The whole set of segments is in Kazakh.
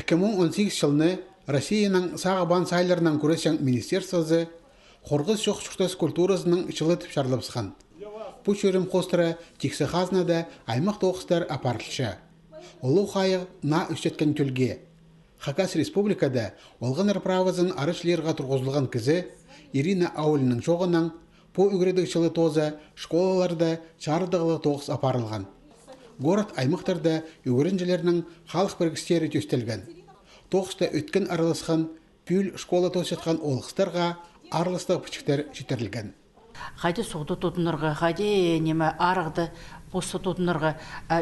2018 жылны Россияның сағыбан сайларынан көресен министерствосы Қорғыз шоқ-шұқтас культурасының жылытып шарлапсыған. Бұл шөрім қостыры тексі қазнада аймақ тоғыстар апарылшы. Олу қайық на үстеткен төлге. Хакас республикада олған арправазын арышлерға тұрғызылған кізі Ирина Аулінің жоғынан по үгредік жылы тозы школаларда чардығылы тоғыз апарылған. Город аймақтарда үгірінжілерінің халық біргістері төстелген. Тоғыста өткен аралысқан пүл школа тосетқан олғыстарға аралыстық пүчіктер жетерілген. Қайды соғды тұтынырға, қайды неме арықты босты тұтынырға,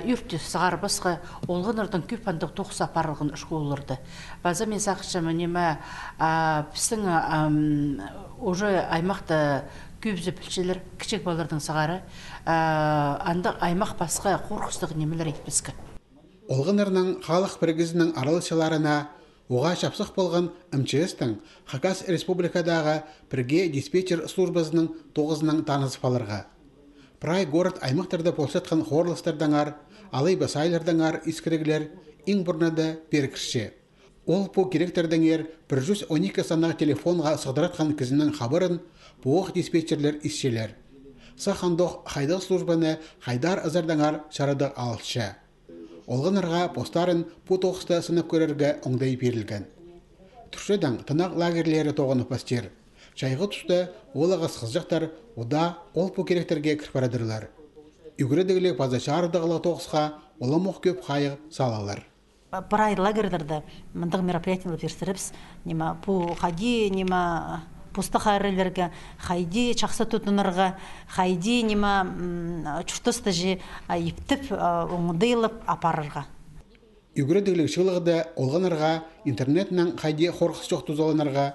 үрті сығар басқа олғынырдың көп андық тоқса парылғын школаларды. База мен сақшымы неме біздің уже аймақта көбізі пілшелер, кішек балардың сығары, андық аймақ басқа қорқыстық немелер етпескі. Олғынырның халық біргізінің аралысыларына оға шапсық болған МЧС-тің Хакас республикадағы бірге диспетчер службасының 9-нің танысып алырға. Прай город аймақтарда болсатқан хорлыстардаңар, алай басайлардаңар искірігілер ең бұрнады перкішше. Ол по керектердіңер 112 санағы телефонға сығдыратқан кізінің хабарын бұғық диспетчерлер исшелер. Сақандоқ хайдық службаны хайдар азардаңар шарадық алшы. Олғынырға постарын бұ тоқыста сынып көрерге оңдай берілген. Түршеден тынақ лагерлері тоғынып бастер. Шайғы тұсты олағыз қызжақтар ода ол бұ керектерге кірпарадырлар. Үгіредігілі пазачардығылы тоқысқа оламық көп қайық салалар. Прай лагерьлерді мұндық мероприятиялы персіріпс, нема бұ қади, нема пустық әрілерге, қайди чақсы тұтынырға, қайди нема чүштісті же ептіп оңдайлып апарырға. Үгіредігілік шылығыда олғанырға, интернетнің қайди қорқыс жоқ тұзаланырға,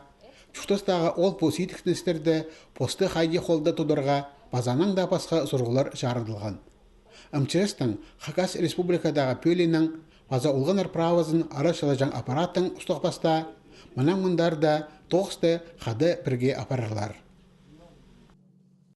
чүштістіға ол бұл сейтікнестерді посты қайди қолда тұдырға, базаның да басқа сұрғылар жарылдылған. МЧС-тің Хакас республикадағы пөлінің база олғаныр правазын арашылы жаң аппараттың ұстық баста, мұнан мұндарда тоғысты қады бірге апарырлар.